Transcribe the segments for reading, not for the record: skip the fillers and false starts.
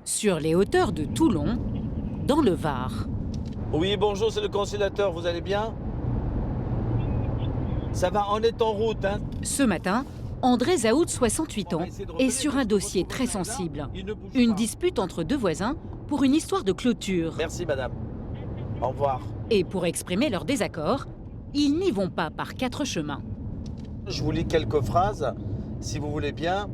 sur les hauteurs de Toulon, dans le Var. Oui, bonjour, c'est le conciliateur, vous allez bien? Ça va, on est en route, hein? Ce matin, André Zaoud, 68 ans, est sur un dossier très sensible. Une dispute entre deux voisins pour une histoire de clôture. Merci, madame. Au revoir. Et pour exprimer leur désaccord, ils n'y vont pas par quatre chemins. Je vous lis quelques phrases, si vous voulez bien.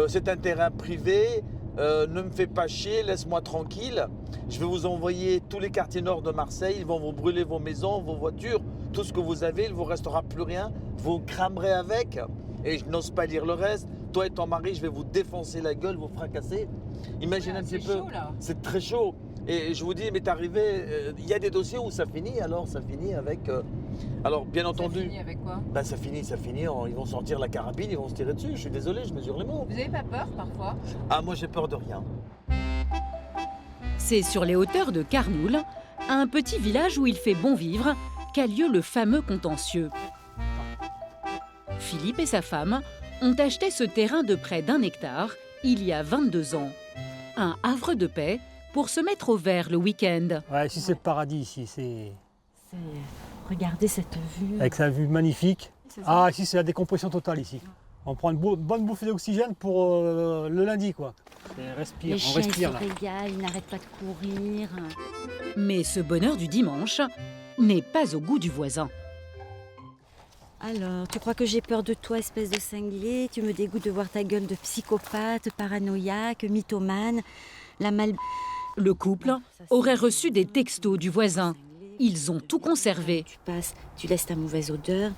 C'est un terrain privé, ne me fais pas chier, laisse-moi tranquille. Je vais vous envoyer tous les quartiers nord de Marseille, ils vont vous brûler vos maisons, vos voitures, tout ce que vous avez, il ne vous restera plus rien. Vous cramerez avec, et je n'ose pas lire le reste. Toi et ton mari, je vais vous défoncer la gueule, vous fracasser. Imaginez un petit peu, c'est très chaud. Et je vous dis, m'est arrivé, il y a des dossiers où ça finit, alors ça finit avec... alors bien entendu... Ça finit avec quoi? Ben, ça finit, ils vont sortir la carabine, ils vont se tirer dessus. Je suis désolé, je mesure les mots. Vous n'avez pas peur parfois? Ah, moi j'ai peur de rien. C'est sur les hauteurs de Carnoul, un petit village où il fait bon vivre, qu'a lieu le fameux contentieux. Philippe et sa femme ont acheté ce terrain de près d'1 hectare il y a 22 ans. Un havre de paix pour se mettre au vert le week-end. Ouais, ici c'est le paradis, ici. Regardez cette vue. Avec sa vue magnifique. Ah, ici c'est la décompression totale ici. On prend une bonne bouffée d'oxygène pour le lundi, quoi. Et respire, Les on chiens respire ils là. se régalent, ils n'arrêtent pas de courir. Mais ce bonheur du dimanche n'est pas au goût du voisin. Alors, tu crois que j'ai peur de toi, espèce de cinglé? Tu me dégoûtes de voir ta gueule de psychopathe, paranoïaque, mythomane, la mal... Le couple aurait reçu des textos du voisin. Ils ont tout conservé. Tu passes, tu laisses ta mauvaise odeur.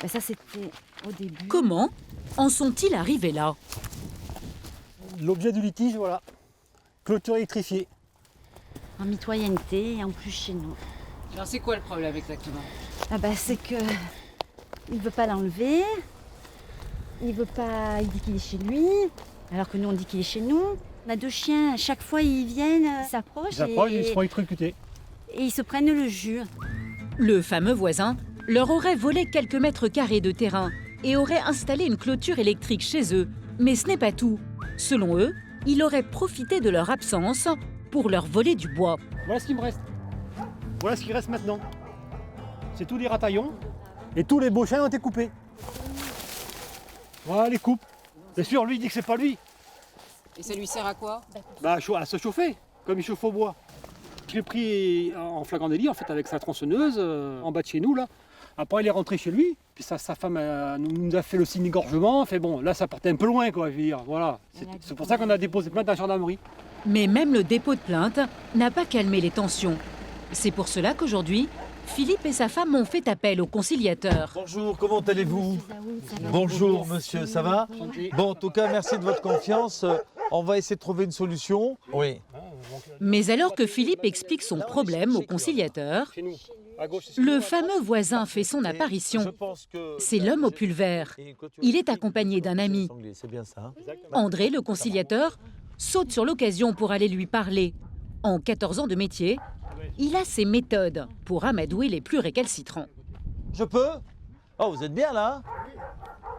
Ben ça, c'était au début. Comment en sont-ils arrivés là? L'objet du litige, voilà. Clôture électrifiée. En mitoyenneté et en plus chez nous. Alors c'est quoi le problème exactement? Ah ben, c'est que... Il veut pas l'enlever. Il veut pas... Il dit qu'il est chez lui. Alors que nous, on dit qu'il est chez nous. On a 2 chiens. À chaque fois, ils viennent, ils s'approchent. Ils approchent, ils se font électrocuter. Et ils se prennent le jus. Le fameux voisin leur aurait volé quelques mètres carrés de terrain et aurait installé une clôture électrique chez eux. Mais ce n'est pas tout. Selon eux, il aurait profité de leur absence pour leur voler du bois. Voilà ce qui me reste. Voilà ce qui reste maintenant. C'est tous les rataillons et tous les beaux chênes ont été coupés. Voilà les coupes. C'est sûr, lui il dit que c'est pas lui. Et ça lui sert à quoi? Bah, à se chauffer, comme il chauffe au bois. Je l'ai pris en flagrant délit en fait avec sa tronçonneuse en bas de chez nous là. Après il est rentré chez lui, puis sa femme nous a fait le signe d'égorgement. Fait bon, là ça partait un peu loin quoi, je veux dire. Voilà. C'est pour ça qu'on a déposé plainte à la gendarmerie. Mais même le dépôt de plainte n'a pas calmé les tensions. C'est pour cela qu'aujourd'hui, Philippe et sa femme ont fait appel au conciliateur. Bonjour, comment allez-vous? Bonjour monsieur, ça va? Bon, en tout cas, merci de votre confiance. On va essayer de trouver une solution. Oui. Mais alors que Philippe explique son problème au conciliateur, Chez nous. À gauche, c'est le fameux voisin fait son apparition. C'est l'homme au pull vert. Il est accompagné d'un ami. C'est bien ça. André, le conciliateur, saute sur l'occasion pour aller lui parler. En 14 ans de métier, il a ses méthodes pour amadouer les plus récalcitrants. Je peux? Oh, vous êtes bien là?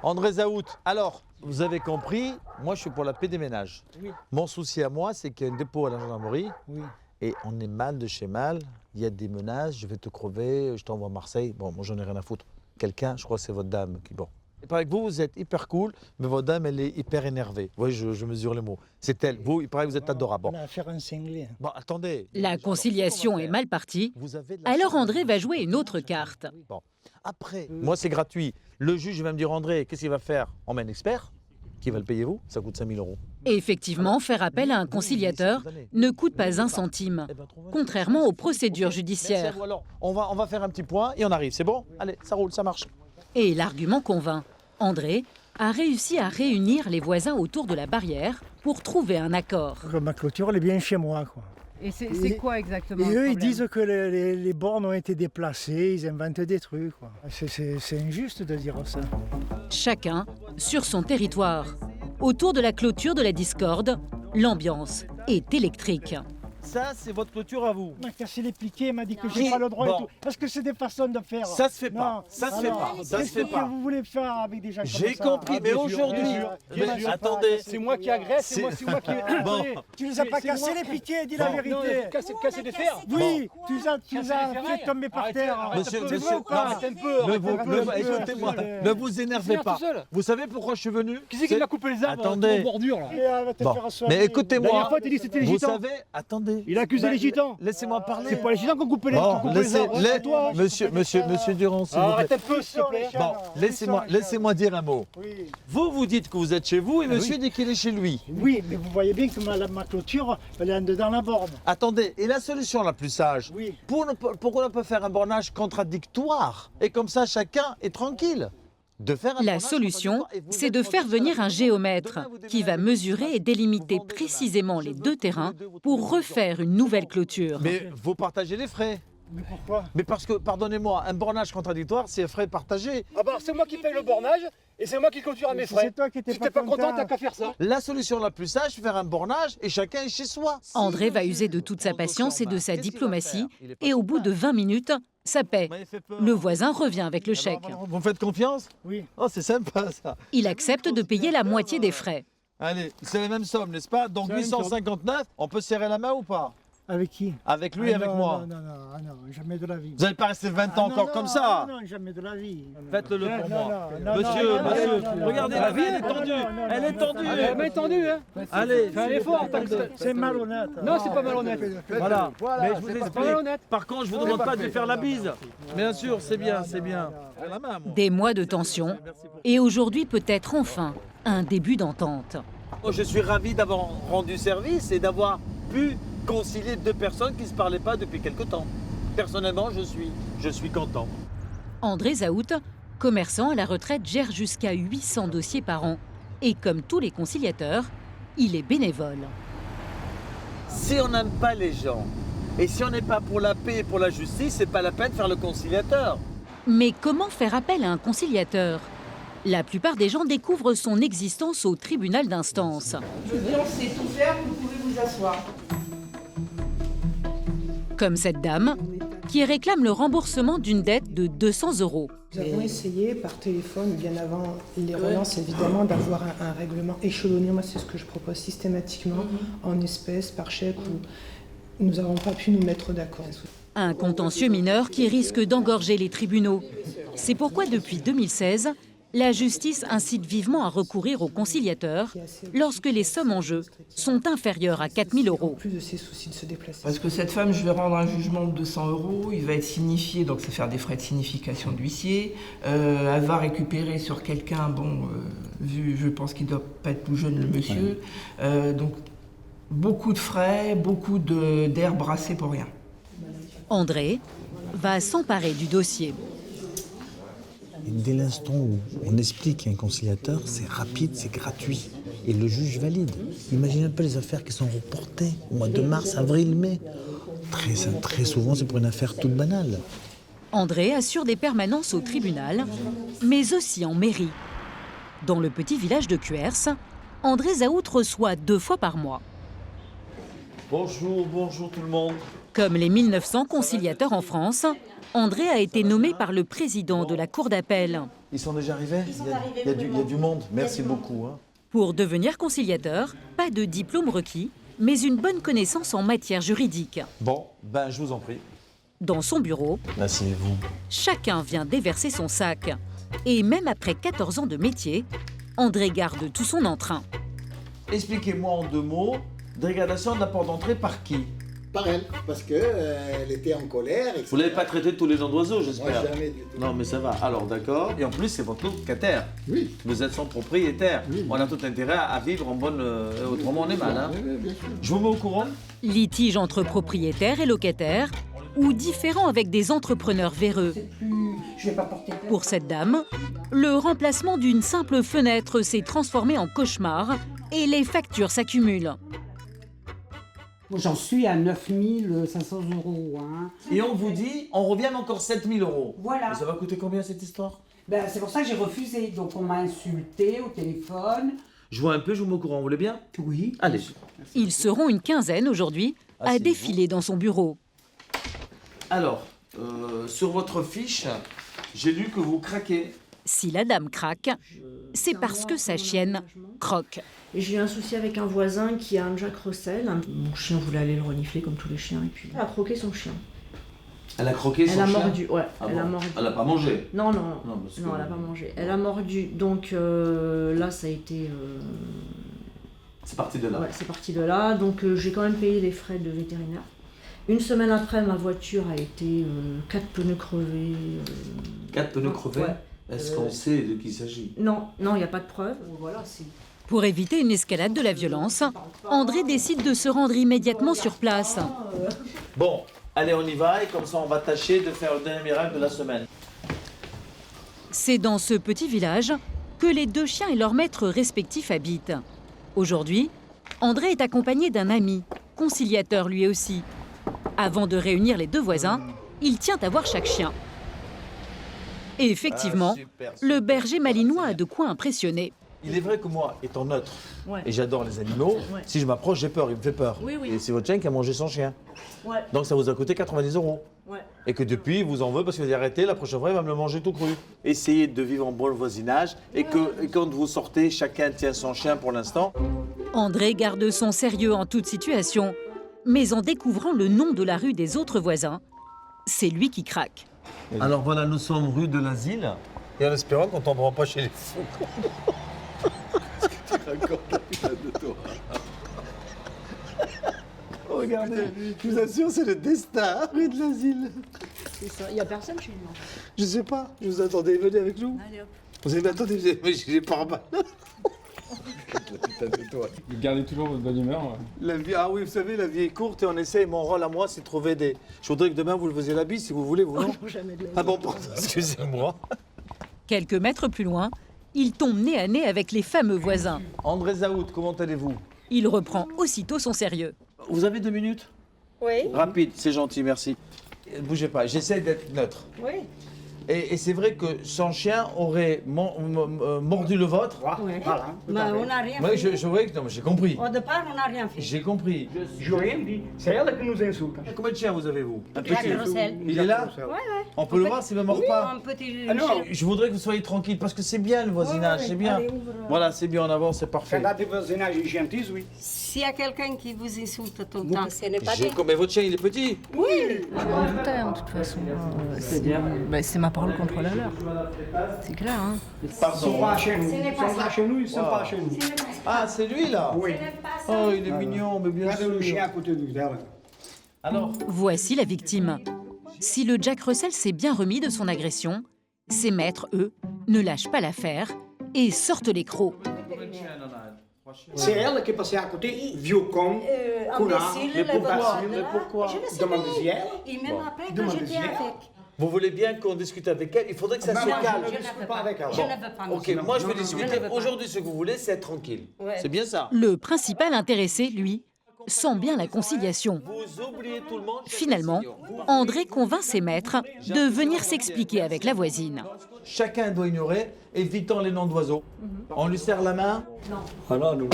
André Zaoud. Alors, vous avez compris, moi je suis pour la paix des ménages. Oui. Mon souci à moi, c'est qu'il y a un dépôt à la gendarmerie. Oui. Et on est mal de chez mal. Il y a des menaces, je vais te crever, je t'envoie à Marseille. Bon, moi j'en ai rien à foutre. Quelqu'un, je crois que c'est votre dame qui... Bon. Il paraît que vous êtes hyper cool, mais votre dame, elle est hyper énervée. Oui, je mesure les mots. C'est elle. Vous, il paraît que vous êtes adorable. Bon. On a affaire à un cinglé. Bon, attendez. La conciliation est mal partie, Vous avez de la alors chance. André va jouer une autre carte. Bon. Après, moi c'est gratuit. Le juge va me dire, André, qu'est-ce qu'il va faire? On met un expert. Qui va le payer vous? Ça coûte 5 000 €. Et effectivement, faire appel à un conciliateur ne coûte pas un centime, contrairement aux procédures judiciaires. Merci à vous. Alors, on va faire un petit point et on arrive. C'est bon? Allez, ça roule, ça marche. Et l'argument convainc. André a réussi à réunir les voisins autour de la barrière pour trouver un accord. Ma clôture, elle est bien chez moi, quoi. Et c'est quoi exactement Et le eux, ils problème? disent que les bornes ont été déplacées, ils inventent des trucs, quoi. C'est injuste de dire ça. Chacun sur son territoire. Autour de la clôture de la discorde, l'ambiance est électrique. Ça, c'est votre clôture à vous. Il m'a cassé les piquets, il m'a dit que Qui- j'ai pas le droit Bon. et tout. Parce que c'est des façons de faire. Ça se fait pas. Non. Ça se fait Alors, pas. Ça se qu'est-ce fait que pas. vous voulez faire avec des gens comme ça? J'ai compris, mais bien sûr, aujourd'hui, bien sûr. mais Bien sûr, attendez, pas C'est moi qui agresse, c'est moi qui... Bon. Tu les as pas C'est cassés moi les qui- piquets, dis la Bon. vérité. Casser des fers. Oui, tu les as Casser les fait ferrailles. tomber par Arrêtez, terre. arrêtez Monsieur, un peu. monsieur, veux pas. Arrêtez un peu. Ne arrêtez vous, un peu, ne- arrêtez un peu. écoutez-moi, peu. ne vous énervez Tout pas. seul. Vous savez pourquoi je suis venu? Qui c'est qui m'a coupé les arbres Attendez. en bordure là? Et elle va te Bon. faire soigner. Mais écoutez-moi. La dernière fois, t'as dit que c'était les Vous gitans. savez, attendez. Il a accusé les gitans. Laissez-moi parler. C'est pas les gitans qui ont coupé les Bon, les arbres. C'est toi. monsieur Durand, s'il vous plaît. Arrête un peu, s'il te plaît. Bon, laissez-moi dire un mot. Oui. Vous dites que vous êtes chez vous et monsieur dit qu'il est chez lui. Oui, mais vous voyez bien que ma clôture, elle est en dedans la borne. Attendez, et la solution la plus sage, Oui. pourquoi on peut faire un bornage contradictoire? Et comme ça, chacun est tranquille. De faire un La bornage solution, contradictoire et vous c'est êtes de faire tranquille. venir un géomètre Demain, vous qui va déménagez. mesurer et délimiter Vous vendez précisément là. les Je deux veux terrains tous les deux, vous pour trouvez refaire une nouvelle clôture. Mais vous partagez les frais. Mais pourquoi? Mais parce que, pardonnez-moi, un bornage contradictoire, c'est frais partagés. Ah bah c'est moi qui paye le bornage et c'est moi qui clôture à mes frais. C'est toi qui étais Si t'es pas content, t'as qu'à faire ça. La solution la plus sage, c'est faire un bornage et chacun est chez soi. André va user de toute sa patience et de sa diplomatie et au bout de 20 minutes, ça paie. Le voisin revient avec le chèque. Vous me faites confiance? Oui. Oh, c'est sympa ça. Il accepte de payer la moitié des frais. Allez, c'est la même somme, n'est-ce pas? Donc C'est la même somme. 859, on peut serrer la main ou pas? Avec qui? Avec lui et Ah avec non, moi. non, jamais de la vie. Vous n'allez pas rester 20 ans Ah, encore non, comme non, ça. Non, jamais de la vie. Faites-le Non, pour non, moi. non, Monsieur, non, monsieur, non, non, regardez, non, la vie, non, elle est non, tendue. non, non, Elle est non, tendue. non, Elle m'a tendu, hein. Allez, Fais un effort, C'est malhonnête. Non, c'est pas malhonnête. voilà. Mais je vous C'est pas explique. malhonnête. Par contre, je vous demande pas de lui faire la bise. Bien sûr, c'est bien, c'est bien. La main, moi. Des mois de tension et aujourd'hui peut-être enfin un début d'entente. Je suis ravi d'avoir rendu service et d'avoir pu concilier deux personnes qui ne se parlaient pas depuis quelque temps. Personnellement, je suis content. André Zaout, commerçant à la retraite, gère jusqu'à 800 dossiers par an. Et comme tous les conciliateurs, il est bénévole. Si on n'aime pas les gens et si on n'est pas pour la paix et pour la justice, c'est pas la peine de faire le conciliateur. Mais comment faire appel à un conciliateur? La plupart des gens découvrent son existence au tribunal d'instance. Je veux dire, on sait tout faire, vous pouvez vous asseoir. Comme cette dame qui réclame le remboursement d'une dette de 200 €. Nous avons essayé par téléphone, bien avant les relances évidemment, d'avoir un règlement échelonné. Moi, c'est ce que je propose systématiquement, en espèces, par chèque, où nous n'avons pas pu nous mettre d'accord. Un contentieux mineur qui risque d'engorger les tribunaux. C'est pourquoi depuis 2016, la justice incite vivement à recourir aux conciliateurs lorsque les sommes en jeu sont inférieures à 4 000 En €. plus de ces soucis de se déplacer. Parce que cette femme, je vais rendre un jugement de 200 €, il va être signifié, donc c'est faire des frais de signification de l'huissier. Elle va récupérer sur quelqu'un, vu, je pense qu'il ne doit pas être tout jeune, le monsieur. Donc beaucoup de frais, beaucoup d'air brassé pour rien. André va s'emparer du dossier. Et dès l'instant où on explique un conciliateur, c'est rapide, c'est gratuit. Et le juge valide. Imaginez un peu les affaires qui sont reportées au mois de mars, avril, mai. Très souvent, c'est pour une affaire toute banale. André assure des permanences au tribunal, mais aussi en mairie. Dans le petit village de Cuers, André Zaout reçoit 2 fois par mois. Bonjour tout le monde. Comme les 1900 conciliateurs en France, André a été nommé par le président de la cour d'appel. Ils sont déjà arrivés? Il y a du monde. Merci beaucoup. Hein. Pour devenir conciliateur, pas de diplôme requis, mais une bonne connaissance en matière juridique. Bon, ben je vous en prie. Dans son bureau, Asseyez-vous. chacun vient déverser son sac. Et même après 14 ans de métier, André garde tout son entrain. Expliquez-moi en 2 mots, dégradation de la porte d'entrée par qui? Par elle, parce qu'elle était en colère. Vous l'avez pas traité de tous les noms d'oiseaux, Moi, j'espère? jamais du tout. Non, mais ça va. Alors, d'accord. Et en plus, c'est votre locataire. Oui. Vous êtes son propriétaire. Oui. On a tout intérêt à vivre en bonne... autrement, on est mal. Hein. Oui, bien sûr. Je vous mets au courant. Litige entre propriétaires et locataires, ou différent avec des entrepreneurs véreux. Je vais pas porter plainte. Pour cette dame, le remplacement d'une simple fenêtre s'est transformé en cauchemar et les factures s'accumulent. J'en suis à 9 500 €. Hein. Et on vous dit, on revient encore 7 000 €. Voilà. Et ça va coûter combien cette histoire? Ben, c'est pour ça que j'ai refusé. Donc on m'a insulté au téléphone. Je vois un peu, je vous mets au courant. Vous voulez bien? Oui. Allez. Ils seront une quinzaine aujourd'hui a défilé dans son bureau. Alors, sur votre fiche, j'ai lu que vous craquez. Si la dame craque, c'est parce que sa chienne croque. Et j'ai eu un souci avec un voisin qui a un Jack Russell. Mon chien voulait aller le renifler comme tous les chiens et puis elle a croqué son chien. Elle a croqué son chien? Elle a mordu, ouais. Ah Elle bon. a mordu. Elle n'a pas mangé? Non, parce que- elle n'a pas mangé. Elle a mordu, donc là ça a été... C'est parti de là? Ouais, c'est parti de là. Donc j'ai quand même payé les frais de vétérinaire. Une semaine après, ma voiture a été 4 pneus crevés. 4 pneus crevés? Ouais. Est-ce qu'on sait de qui il s'agit? Non, il n'y a pas de preuve. Voilà, c'est... Pour éviter une escalade de la violence, André décide de se rendre immédiatement sur place. Bon, allez, on y va et comme ça on va tâcher de faire le dernier miracle de la semaine. C'est dans ce petit village que les 2 chiens et leur maître respectifs habitent. Aujourd'hui, André est accompagné d'un ami, conciliateur lui aussi. Avant de réunir les 2 voisins, il tient à voir chaque chien. Et effectivement, le berger malinois a de quoi impressionner. Il est vrai que moi, étant neutre, Ouais. et j'adore les animaux, Ouais. si je m'approche, j'ai peur, il me fait peur. Oui, oui. Et c'est votre chien qui a mangé son chien. Ouais. Donc ça vous a coûté 90 €. Ouais. Et que depuis, il vous en veut parce que vous avez arrêté, la prochaine fois, il va me le manger tout cru. Essayez de vivre en bon voisinage et quand vous sortez, chacun tient son chien pour l'instant. André garde son sérieux en toute situation, mais en découvrant le nom de la rue des autres voisins, c'est lui qui craque. Alors voilà, nous sommes rue de l'Asile. Et en espérant qu'on ne tombera pas chez les fous. Qu'est-ce que tu racontes là de toi? Regardez, je vous assure, c'est le destin, rue de l'Asile. C'est ça. Il n'y a personne chez nous. Je sais pas, je vous attendais, venez avec nous. Allez hop. Vous avez attendez, mais j'ai pas mal. Vous gardez toujours votre bonne humeur. La vie, ah oui, vous savez, la vie est courte et on essaie. Mon rôle à moi, c'est de trouver des. Je voudrais que demain vous le faisiez la bise si vous voulez, vous non? Jamais de la vie. Ah bon, pardon, excusez-moi. Quelques mètres plus loin, il tombe nez à nez avec les fameux voisins. André Zaout, comment allez-vous? Il reprend aussitôt son sérieux. Vous avez 2 minutes? Oui. Rapide, c'est gentil, merci. Bougez pas, j'essaie d'être neutre. Oui. Et c'est vrai que son chien aurait mordu le vôtre. Ouais. Voilà. Bah, on n'a rien Oui, fait. j'ai compris. Au départ, on n'a rien fait. J'ai compris. Je rien dit. C'est elle qui nous insulte. Combien de chiens vous avez, vous? Un Jack Russell. Il est là? Ouais, ouais. On peut le voir s'il ne mord pas? Un petit Alors, Je voudrais que vous soyez tranquille parce que c'est bien le voisinage, c'est bien. Allez, ouvre. Voilà, c'est bien en avant, c'est parfait. quand des voisinages gentils, oui. S'il y a quelqu'un qui vous insulte tout le temps, ce n'est pas bien. Mais votre chien, il est petit? Oui. Je m'en doutais, hein, de toute façon. C'est ma parole contre la leur. C'est clair, hein. Ils sont pas chez nous. Ils sont pas chez nous, ils sont pas chez nous. Ah, c'est lui là? Oui. Oh, il est mignon, mais bien Regardez le chien sûr. à côté de nous. Là. Alors, Voici la victime. Si le Jack Russell s'est bien remis de son agression, ses maîtres, eux, ne lâchent pas l'affaire et sortent les crocs. C'est elle qui est passée à côté, vieux con, connard. mais pourquoi? Demandez-y elle. Et même après que Demandez-y j'étais elle. avec. Vous voulez bien qu'on discute avec elle? Il faudrait que ça se calme. Je ne discute pas avec elle. Je ne veux pas. Ok, monsieur. moi je vais Non, discuter. je ne veux pas. Aujourd'hui, ce que vous voulez, c'est être tranquille. Ouais. C'est bien ça? Le principal intéressé, lui, sent bien la conciliation. Vous oubliez tout le monde. Finalement, André convainc ses maîtres de venir s'expliquer avec la voisine. Chacun doit ignorer, évitant les noms d'oiseaux. On lui serre la main. Ah là, non.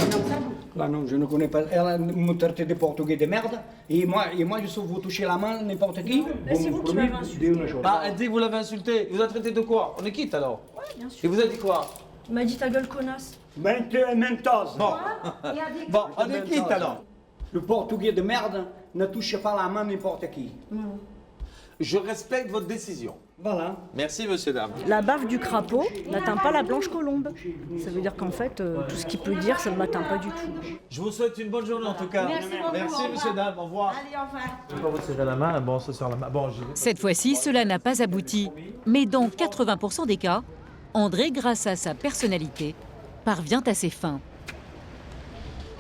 Là, non, je ne connais pas. Elle me traitait de portugais de merde. Et moi, je sais vous toucher la main, n'importe qui. c'est vous qui m'avez insulté. Ah, elle dit que vous l'avez insulté. Il vous a traité de quoi? On est quitte alors? Ouais, bien sûr. Il vous a dit quoi? Il m'a dit ta gueule connasse. Mentos. Bon, bon, on est quitte alors. Le portugais de merde ne touche pas la main n'importe qui. Je respecte votre décision. Voilà. Merci, monsieur, dame. La bave du crapaud n'atteint pas la blanche colombe. Ça veut dire qu'en fait, tout ce qu'il peut dire, ça ne m'atteint pas du tout. Je vous souhaite une bonne journée en tout cas. Merci beaucoup, Merci, au revoir. monsieur, dame. Au revoir. Allez, au revoir. Je vais pas vous serrer la main. Bon, on se serre la main. Bon, j'y vais. Cette fois-ci, cela n'a pas abouti. Mais dans 80% des cas, André, grâce à sa personnalité, parvient à ses fins.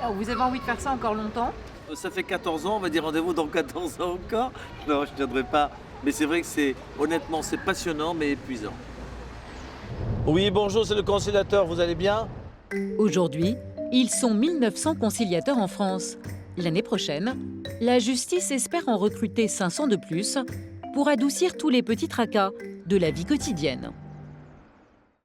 Oh, vous avez envie de faire ça encore longtemps? Ça fait 14 ans, on va dire rendez-vous dans 14 ans encore. Non, je ne tiendrai pas. Mais c'est vrai que honnêtement, c'est passionnant mais épuisant. Oui, bonjour, c'est le conciliateur, vous allez bien? Aujourd'hui, ils sont 1900 conciliateurs en France. L'année prochaine, la justice espère en recruter 500 de plus pour adoucir tous les petits tracas de la vie quotidienne.